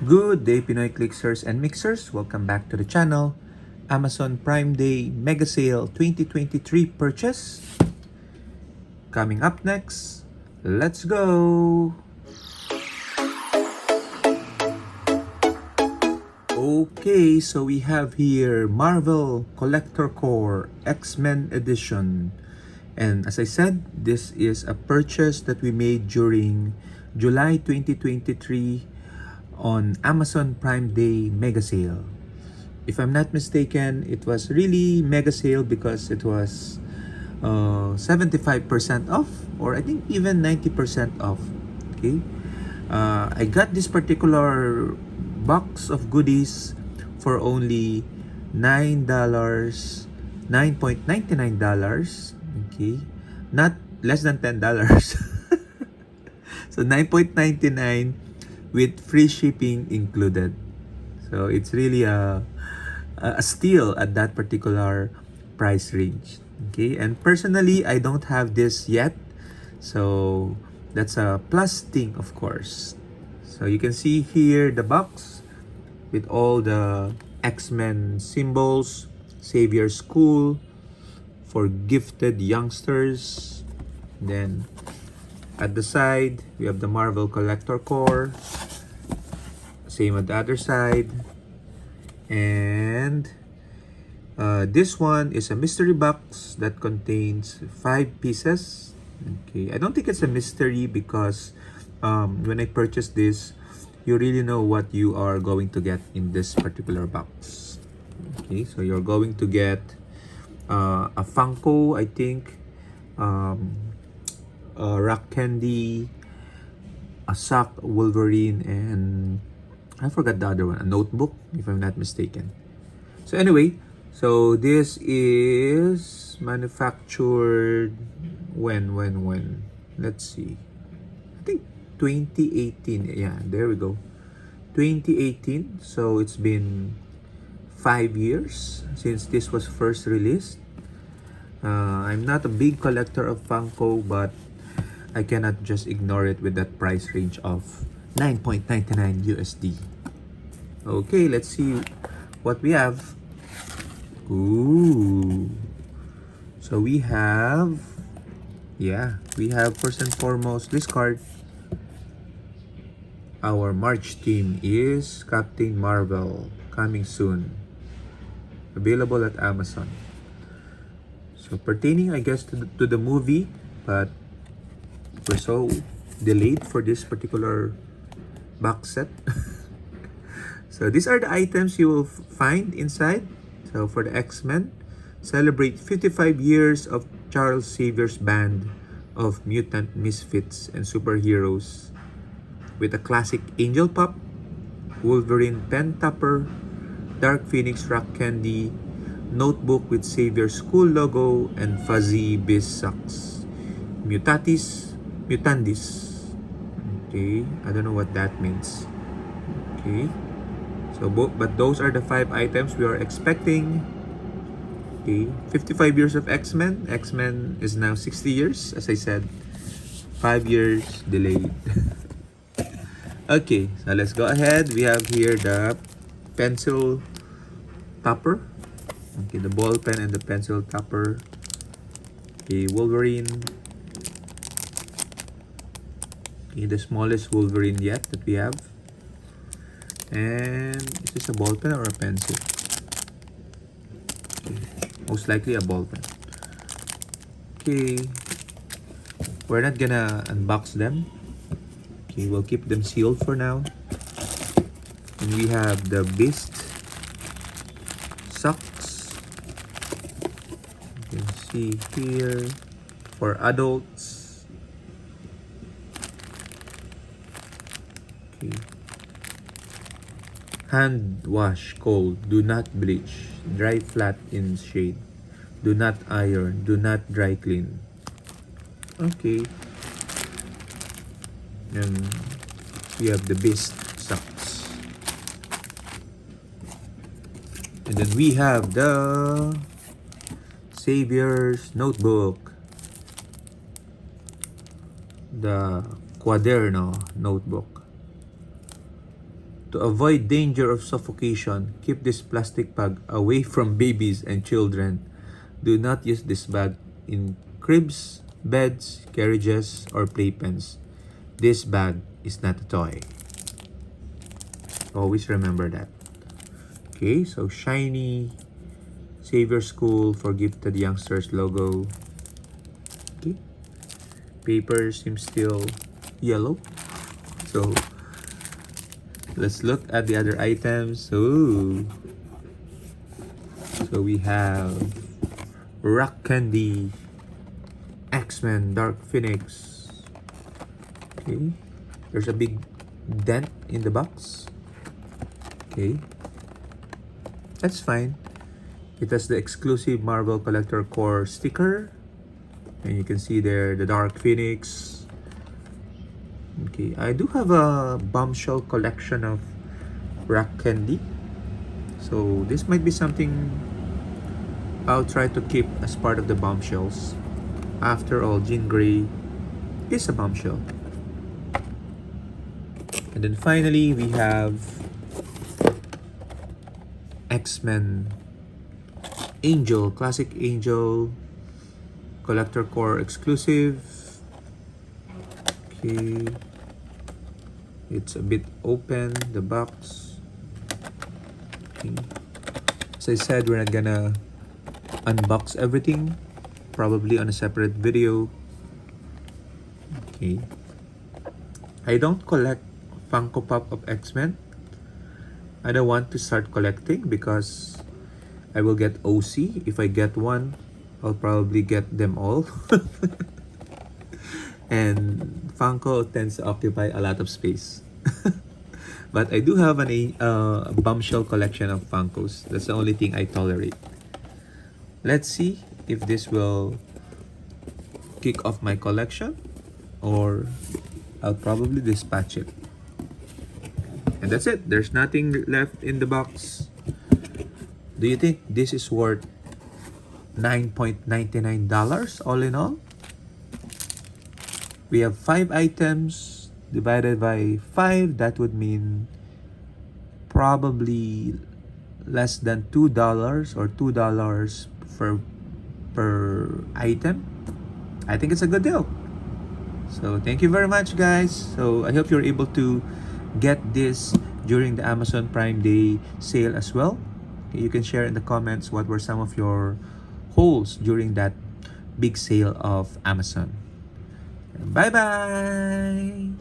Good day, Pinoy Clicksers and Mixers. Welcome back to the channel. Amazon Prime Day Mega Sale 2023 purchase. Coming up next, let's go! Okay, so we have here Marvel Collector Core X-Men Edition. And as I said, this is a purchase that we made during July 2023 on Amazon Prime Day Mega Sale. If I'm not mistaken, it was really mega sale because it was 75% off, or I think even 90% off. Okay, I got this particular box of goodies for only $9, $9.99. Okay, not less than $10. So 9.99 with free shipping included. So it's really a steal at that particular price range. Okay, and personally, I don't have this yet, so that's a plus thing, of course. So you can see here the box with all the X-Men symbols, Savior School for gifted youngsters. Then at the side, we have the Marvel Collector Core. Same at the other side. And this one is a mystery box that contains 5 pieces. Okay, I don't think it's a mystery because when I purchased this, you really know what you are going to get in this particular box. Okay, so you're going to get a Funko, I think, a rock candy, a sock Wolverine, and I forgot the other one, a notebook, if I'm not mistaken. So anyway, so this is manufactured when? Let's see. I think 2018. Yeah, there we go. 2018. So it's been 5 years since this was first released. I'm not a big collector of Funko, but I cannot just ignore it with that price range of 9.99 USD. Okay, let's see what we have. Ooh. So we have, we have first and foremost this card. Our March theme is Captain Marvel, coming soon. Available at Amazon. So pertaining, I guess, to the movie, but we're so delayed for this particular box set. So these are the items you will find inside. So for the X-Men, celebrate 55 years of Charles Xavier's band of mutant misfits and superheroes with a classic Angel Pop, Wolverine pen topper, Dark Phoenix rock candy, notebook with Xavier School logo, and fuzzy biz socks. Mutandis. Okay, I don't know what that means. Okay. So, but those are the 5 items we are expecting. Okay, 55 years of X-Men. X-Men is now 60 years, as I said. 5 years delayed. Okay, so let's go ahead. We have here the pencil topper. Okay, the ball pen and the pencil topper. Okay, Wolverine. Okay, the smallest Wolverine yet that we have. And is this a ball pen or a pencil? Okay. Most likely a ball pen. Okay. We're not gonna unbox them. Okay, we'll keep them sealed for now. And we have the Beast socks. You can see here for adults. Okay. Hand wash cold, do not bleach, dry flat in shade, do not iron, do not dry clean. Okay. And we have the Beast socks. And then we have the Savior's notebook, the Quaderno notebook. To avoid danger of suffocation, keep this plastic bag away from babies and children. Do not use this bag in cribs, beds, carriages, or playpens. This bag is not a toy. Always remember that. Okay, so shiny Savior School for Gifted Youngsters logo. Okay, paper seems still yellow. So let's look at the other items. Ooh. So we have Rock Candy, X-Men Dark Phoenix. Okay, there's a big dent in the box. Okay, that's fine. It has the exclusive Marvel Collector Core sticker, and you can see there the Dark Phoenix. Okay, I do have a bombshell collection of Rock Candy, so this might be something I'll try to keep as part of the bombshells. After all, Jean Grey is a bombshell. And then finally, we have X-Men Angel, Classic Angel, Collector Core exclusive. Okay. It's a bit open, the box. Okay. As I said, we're not gonna unbox everything. Probably on a separate video. Okay. I don't collect Funko Pop of X-Men. I don't want to start collecting because I will get OC. If I get one, I'll probably get them all. And Funko tends to occupy a lot of space. But I do have a bombshell collection of Funkos. That's the only thing I tolerate. Let's see if this will kick off my collection, or I'll probably dispatch it. And that's it. There's nothing left in the box. Do you think this is worth $9.99 all in all? We have 5 items divided by 5. That would mean probably less than $2 or $2 per item. I think it's a good deal. So thank you very much, guys. So I hope you're able to get this during the Amazon Prime Day sale as well. Okay, you can share in the comments what were some of your hauls during that big sale of Amazon. Bye bye.